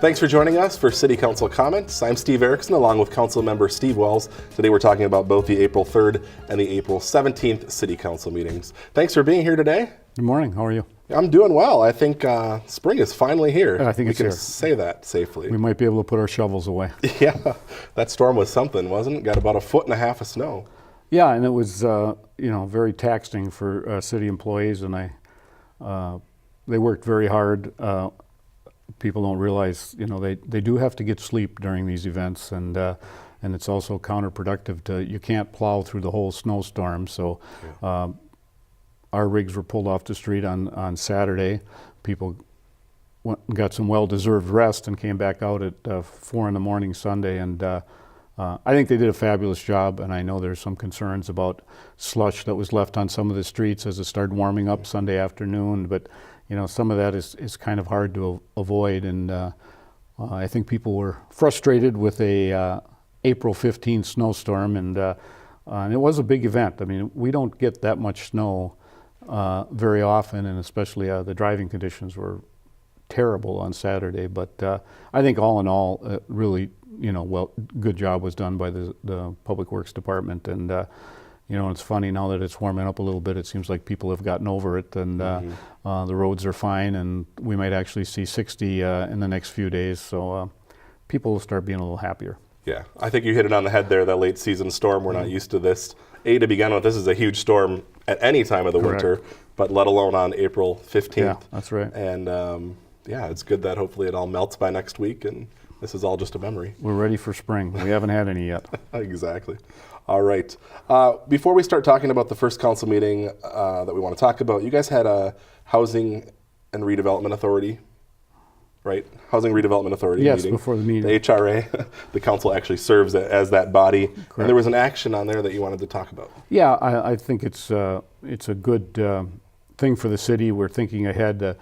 Thanks for joining us for City Council Comments. I'm Steve Erickson along with Council Member Steve Wells. Today we're talking about both the April 3rd and the April 17th City Council meetings. Thanks for being here today. Good morning. How are you? I'm doing well. I think spring is finally here. I think we it's can here. say that safely. We might be able to put our shovels away. Yeah, that storm was something, wasn't it? Got about 1.5 feet of snow. Yeah, and it was very taxing for city employees, and they worked very hard. People don't realize, they do have to get sleep during these events, and it's also counterproductive you can't plow through the whole snowstorm. So our rigs were pulled off the street on Saturday. People got some well-deserved rest and came back out at 4 in the morning Sunday, and I think they did a fabulous job. And I know there's some concerns about slush that was left on some of the streets as it started warming up Sunday afternoon, but some of that is kind of hard to avoid, and I think people were frustrated with a April 15th snowstorm, and it was a big event. I mean, we don't get that much snow very often, and especially the driving conditions were terrible on Saturday. But I think all in all, really, good job was done by the Public Works Department, and it's funny now that it's warming up a little bit. It seems like people have gotten over it, and the roads are fine, and we might actually see 60 in the next few days. So people will start being a little happier. Yeah, I think you hit it on the head there, that late season storm. We're not used to this. To begin with, this is a huge storm at any time of the Correct. winter, but let alone on April 15th. Yeah, that's right. And it's good that hopefully it all melts by next week, and this is all just a memory. We're ready for spring. We haven't had any yet. Exactly. All right. Before we start talking about the first council meeting that we want to talk about, you guys had a Housing and Redevelopment Authority, right? Housing Redevelopment Authority Yes, meeting. before the meeting. The HRA. The council actually serves as that body. Correct. And there was an action on there that you wanted to talk about. Yeah, I think it's a good thing for the city. We're thinking ahead.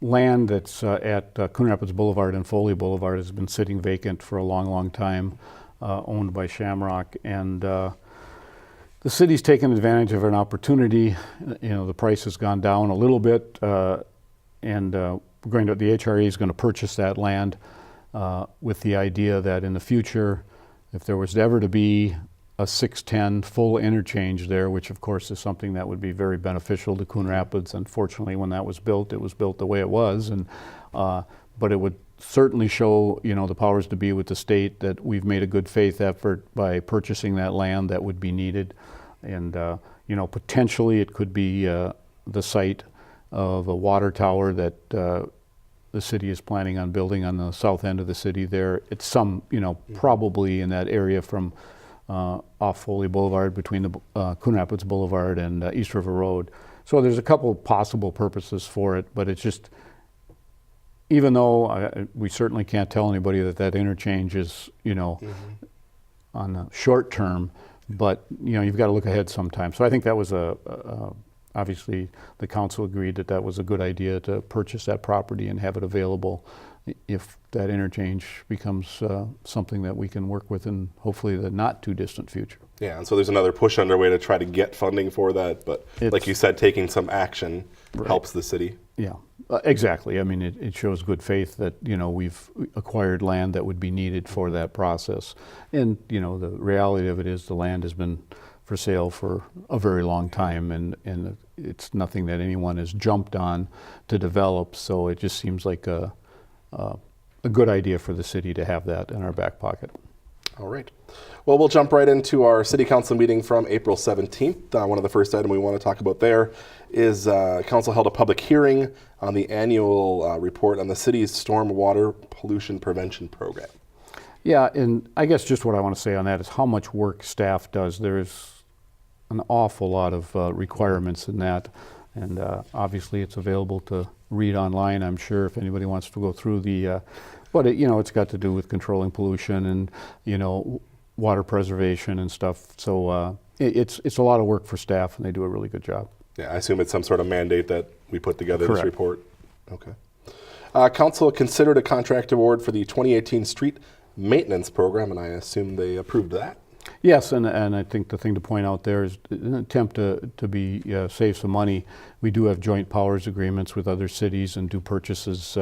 Land that's at Coon Rapids Boulevard and Foley Boulevard has been sitting vacant for a long, long time, owned by Shamrock, and the city's taken advantage of an opportunity. The price has gone down a little bit, and the HRA is going to purchase that land with the idea that in the future, if there was ever to be a 610 full interchange there, which of course is something that would be very beneficial to Coon Rapids. Unfortunately, when that was built, it was built the way it was, and but it would certainly show the powers to be with the state that we've made a good faith effort by purchasing that land that would be needed, and potentially it could be the site of a water tower that the city is planning on building on the south end of the city there. It's probably in that area from off Foley Boulevard between the Coon Rapids Boulevard and East River Road. So there's a couple of possible purposes for it, but it's just, even though we certainly can't tell anybody that interchange is, on the short term, but you've got to look ahead sometime. So I think that was obviously the council agreed that was a good idea to purchase that property and have it available if that interchange becomes something that we can work with in hopefully the not too distant future. Yeah, and so there's another push underway to try to get funding for that, but like you said, taking some action helps the city. Yeah, exactly. I mean, it shows good faith that, we've acquired land that would be needed for that process. And, the reality of it is the land has been for sale for a very long time, and it's nothing that anyone has jumped on to develop, so it just seems like a good idea for the city to have that in our back pocket. All right. Well, we'll jump right into our city council meeting from April 17th. One of the first items we want to talk about there is council held a public hearing on the annual report on the city's stormwater pollution prevention program. Yeah, and I guess just what I want to say on that is how much work staff does. There's an awful lot of requirements in that, and obviously it's available to read online, I'm sure, if anybody wants to go through but it's got to do with controlling pollution and water preservation and stuff. So it's a lot of work for staff, and they do a really good job. Yeah, I assume it's some sort of mandate that we put together. Correct. This report. Okay. Council considered a contract award for the 2018 street maintenance program, and I assume they approved that. Yes, and I think the thing to point out there is in an attempt to save some money, we do have joint powers agreements with other cities and do purchases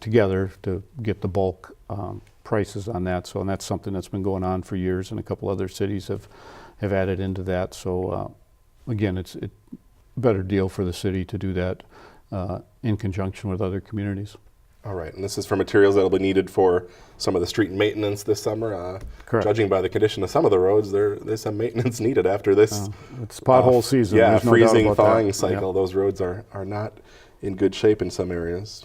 together to get the bulk prices on that. So, and that's something that's been going on for years, and a couple other cities have added into that. So again, it's a better deal for the city to do that in conjunction with other communities. All right, and this is for materials that will be needed for some of the street maintenance this summer. Correct. Judging by the condition of some of the roads, there's some maintenance needed after this. It's pothole season. Yeah, There's no doubt freezing, about thawing that. cycle. Those roads are not in good shape in some areas.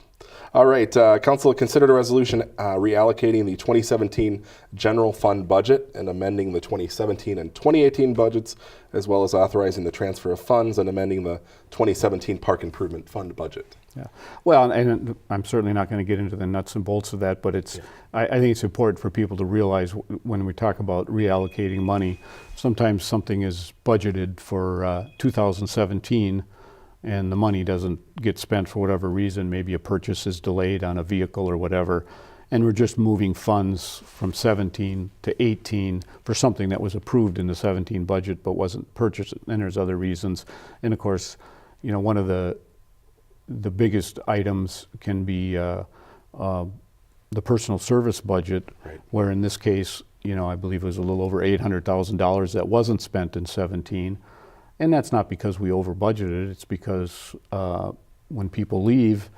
All right, Council considered a resolution reallocating the 2017 general fund budget and amending the 2017 and 2018 budgets, as well as authorizing the transfer of funds and amending the 2017 park improvement fund budget. Yeah. Well, and I'm certainly not going to get into the nuts and bolts of that, but it's. Yeah. I think it's important for people to realize when we talk about reallocating money, sometimes something is budgeted for 2017, and the money doesn't get spent for whatever reason. Maybe a purchase is delayed on a vehicle or whatever, and we're just moving funds from 17 to 18 for something that was approved in the 17 budget but wasn't purchased, and there's other reasons. And of course, one of the biggest items can be the personal service budget, right, where in this case, I believe it was a little over $800,000 that wasn't spent in 17. And that's not because we over budgeted, it's because when people leave,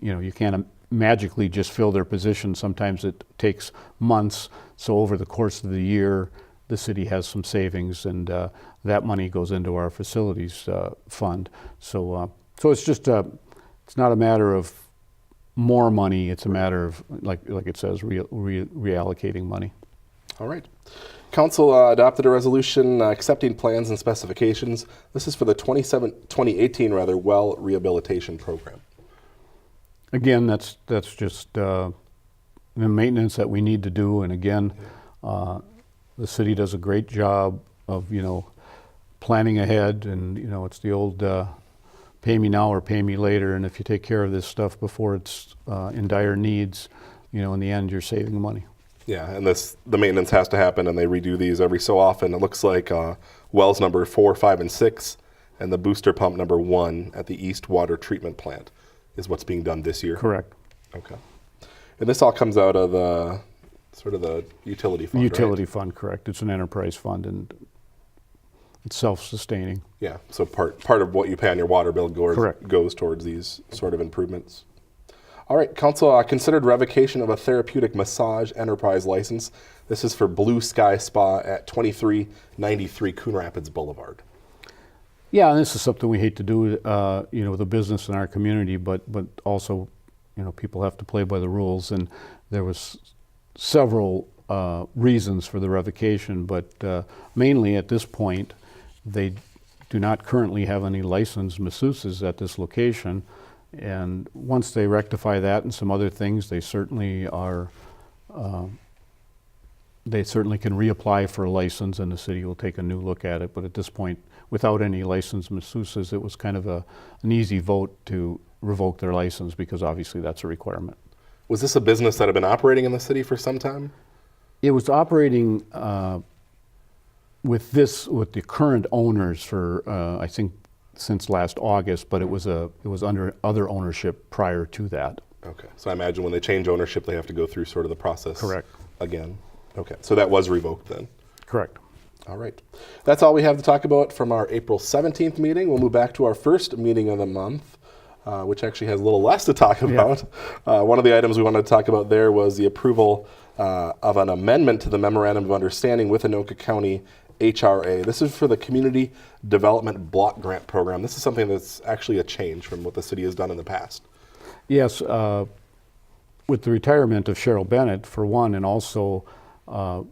you can't magically just fill their position. Sometimes it takes months. So over the course of the year, the city has some savings, and that money goes into our facilities fund. So it's just it's not a matter of more money. It's a matter of, like it says, reallocating money. All right. Council adopted a resolution accepting plans and specifications. This is for the 2018 well rehabilitation program. Again, that's just the maintenance that we need to do. And again, the city does a great job of planning ahead, and it's the old pay me now or pay me later. And if you take care of this stuff before it's in dire needs, in the end you're saving money. Yeah, and the maintenance has to happen, and they redo these every so often. It looks like wells number 4, 5, and 6, and the booster pump number 1 at the East Water Treatment Plant is what's being done this year. Correct. Okay. And this all comes out of the utility fund, Utility right? fund, correct. It's an enterprise fund, and it's self-sustaining. Yeah, so part of what you pay on your water bill goes towards these sort of improvements. All right, Council considered revocation of a Therapeutic massage enterprise license. This is for Blue Sky Spa at 2393 Coon Rapids Boulevard. Yeah, and this is something we hate to do, with a business in our community, but also, people have to play by the rules. And there was several reasons for the revocation, but mainly at this point, they do not currently have any licensed masseuses at this location. And once they rectify that and some other things, they certainly are. They certainly can reapply for a license, and the city will take a new look at it. But at this point, without any licensed masseuses, it was kind of an easy vote to revoke their license, because obviously that's a requirement. Was this a business that had been operating in the city for some time? It was operating with the current owners for I think since last August, but it was under other ownership prior to that. Okay, so I imagine when they change ownership, they have to go through sort of the process. Correct. Again. Okay, so that was revoked then. Correct. All right. That's all we have to talk about from our April 17th meeting. We'll move back to our first meeting of the month, which actually has a little less to talk about. Yeah. One of the items we wanted to talk about there was the approval of an amendment to the Memorandum of Understanding with Anoka County HRA. This is for the Community Development Block Grant Program. This is something that's actually a change from what the city has done in the past. Yes, with the retirement of Cheryl Bennett, for one, and also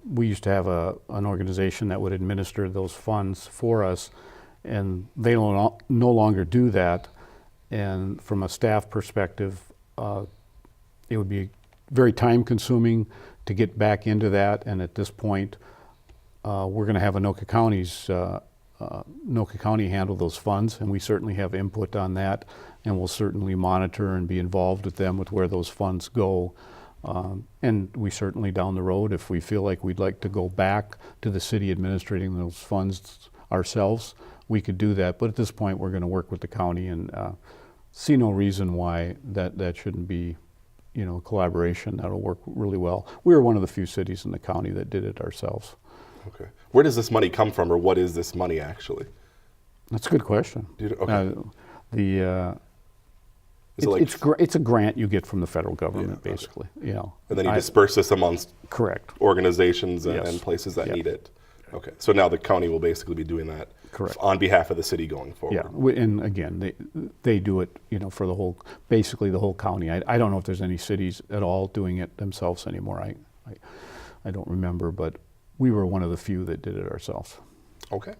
we used to have an organization that would administer those funds for us, and they no longer do that. And from a staff perspective, it would be very time consuming to get back into that. And at this point, we're going to have Anoka County handle those funds, and we certainly have input on that, and we'll certainly monitor and be involved with them with where those funds go. And we certainly down the road, if we feel like we'd like to go back to the city administrating those funds ourselves, we could do that. But at this point, we're going to work with the county and see no reason why that shouldn't be collaboration that'll work really well. We were one of the few cities in the county that did it ourselves. Okay. Where does this money come from, or what is this money actually? That's a good question. Okay. It's a grant you get from the federal government, basically. And then you disperse this amongst correct organizations and places that need it. Okay. So now the county will basically be doing that on behalf of the city going forward. Yeah. And again, they do it, for basically the whole county. I don't know if there's any cities at all doing it themselves anymore. I don't remember, but we were one of the few that did it ourselves. Okay.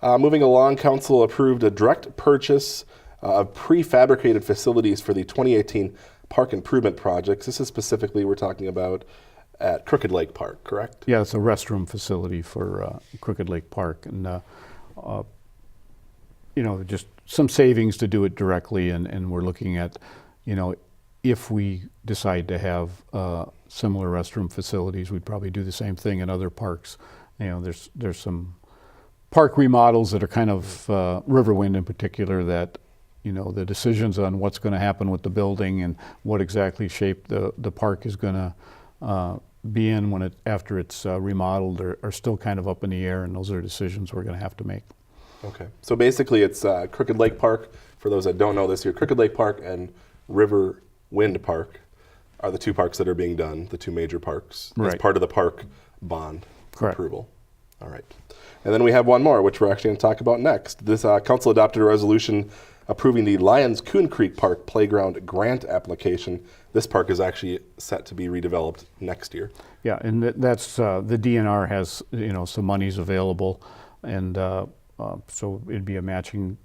Moving along, council approved a direct purchase of prefabricated facilities for the 2018 park improvement projects. This is specifically, we're talking about at Crooked Lake Park, correct? Yeah, it's a restroom facility for Crooked Lake Park, and just some savings to do it directly, and we're looking at, if we decide to have similar restroom facilities, we'd probably do the same thing in other parks. There's some park remodels that are kind of Riverwind in particular that the decisions on what's going to happen with the building and what exactly shape the park is going to be in after it's remodeled are still kind of up in the air, and those are decisions we're going to have to make. Okay, so basically it's Crooked Lake Park. For those that don't know this here, Crooked Lake Park and Riverwind Park are the two parks that are being done, the two major parks, as part of the park bond approval. All right. And then we have one more, which we're actually going to talk about next. This council adopted a resolution approving the Lyons Coon Creek Park Playground grant application. This park is actually set to be redeveloped next year. Yeah, and that's the DNR has some monies available, and so it'd be a matching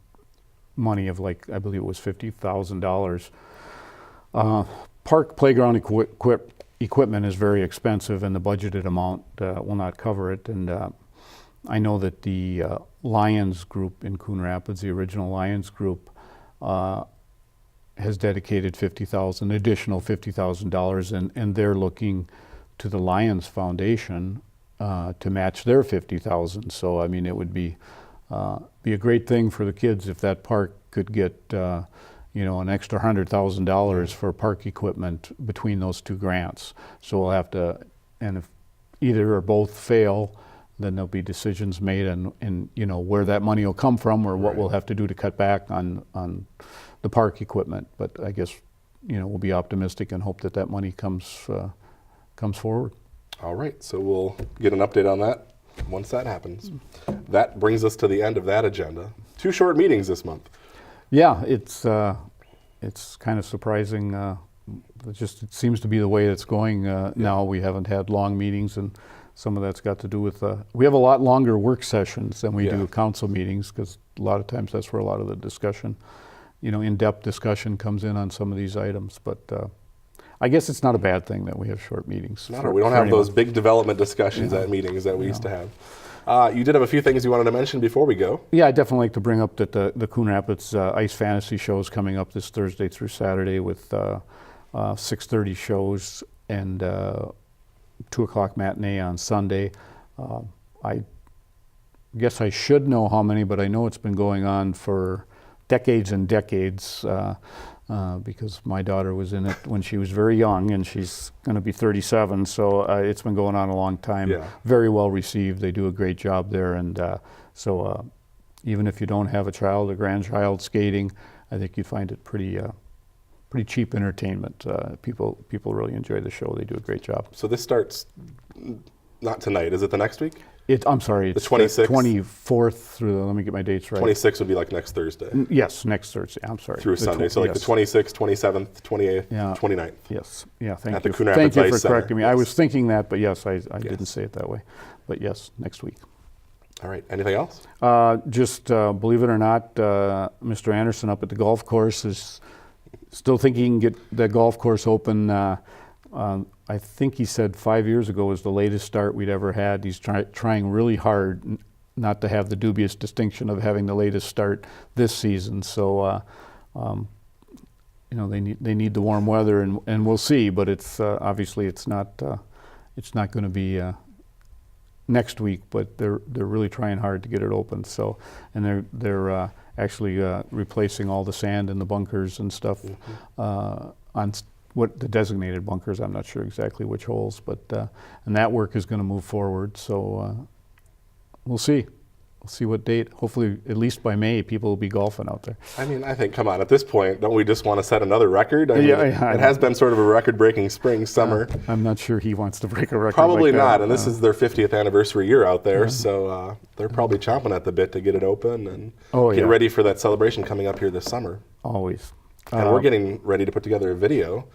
money of I believe it was $50,000. Park playground equipment is very expensive, and the budgeted amount will not cover it. And I know that the Lyons group in Coon Rapids, the original Lyons group, has dedicated additional $50,000, and they're looking to the Lyons Foundation to match their $50,000. So I mean, it would be a great thing for the kids if that park could get an extra $100,000 for park equipment between those two grants. So we'll have to, and if either or both fail, then there'll be decisions made and where that money will come from, or what we'll have to do to cut back on the park equipment. But I guess we'll be optimistic and hope that money comes forward. All right, so we'll get an update on that once that happens. That brings us to the end of that agenda. 2 short meetings this month. Yeah, it's kind of surprising. It seems to be the way it's going now. We haven't had long meetings, and some of that's got to do with we have a lot longer work sessions than we do council meetings, because a lot of times that's where a lot of the discussion, in-depth discussion comes in on some of these items. But I guess it's not a bad thing that we have short meetings. We don't have those big development discussions at meetings that we used to have. You did have a few things you wanted to mention before we go. Yeah, I'd definitely like to bring up that the Coon Rapids Ice Fantasy Show is coming up this Thursday through Saturday with 6:30 shows and 2 o'clock matinee on Sunday. I guess I should know how many, but I know it's been going on for decades and decades because my daughter was in it when she was very young, and she's going to be 37, so it's been going on a long time. Yeah. Very well received. They do a great job there, and so even if you don't have a child or grandchild skating, I think you'd find it pretty cheap entertainment. People really enjoy the show. They do a great job. So this starts not tonight. Is it the next week? I'm sorry. It's the 26th? 24th through, let me get my dates right. 26th would be next Thursday. Yes, next Thursday. I'm sorry. Through Sunday. So the 26th, 27th, 28th, 29th. Yes. Yeah, thank at you. The Coon Rapids Thank you Ice for correcting Center. me. Yes. I was thinking that, but yes, I didn't say it that way. But yes, next week. All right. Anything else? Just believe it or not, Mr. Anderson up at the golf course is still thinking he can get the golf course open. I think he said 5 years ago was the latest start we'd ever had. He's trying really hard not to have the dubious distinction of having the latest start this season. So, they need the warm weather, and we'll see. But it's obviously it's not going to be next week. But they're really trying hard to get it open. So, and they're actually replacing all the sand in the bunkers and stuff on what the designated bunkers. I'm not sure exactly which holes, but and that work is going to move forward. So we'll see. We'll see what date. Hopefully, at least by May, people will be golfing out there. I mean, I think, come on, at this point, don't we just want to set another record? I mean, Yeah, it has been sort of a record-breaking spring, summer. I'm not sure he wants to break a record. Probably like not, that. and this is their 50th anniversary year out there, so they're probably chomping at the bit to get it open and get ready for that celebration coming up here this summer. Always. And we're getting ready to put together a video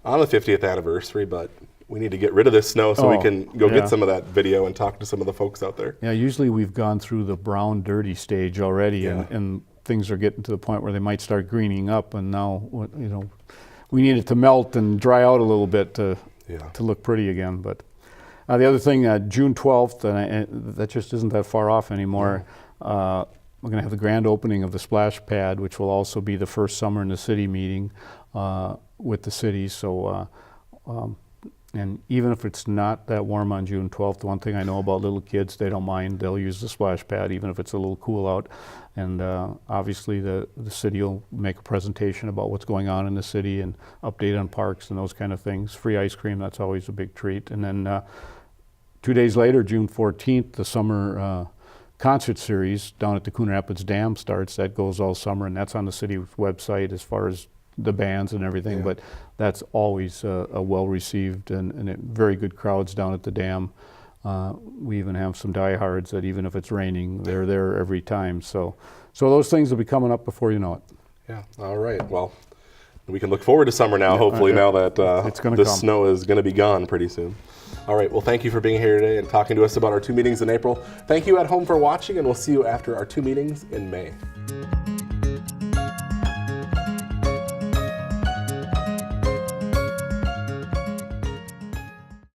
on the 50th anniversary, but we need to get rid of this snow so we can go get some of that video and talk to some of the folks out there. Yeah, usually we've gone through the brown, dirty stage already, and things are getting to the point where they might start greening up, and now, you know, we need it to melt and dry out a little bit to look pretty again. But the other thing, June 12th, and that just isn't that far off anymore, we're going to have the grand opening of the splash pad, which will also be the first summer in the city meeting with the city. So, and even if it's not that warm on June 12th, the one thing I know about little kids, they don't mind. They'll use the splash pad even if it's a little cool out. And obviously the city will make a presentation about what's going on in the city and update on parks and those kind of things. Free ice cream, that's always a big treat. And then 2 days later, June 14th, the summer concert series down at the Coon Rapids Dam starts. That goes all summer, and that's on the city website as far as the bands and everything, but that's always a well-received and very good crowds down at the dam. We even have some diehards that even if it's raining, they're there every time. So those things will be coming up before you know it. Yeah, all right. Well, we can look forward to summer now, hopefully, now that the snow is going to be gone pretty soon. All right, well, thank you for being here today and talking to us about our 2 meetings in April. Thank you at home for watching, and we'll see you after our 2 meetings in May.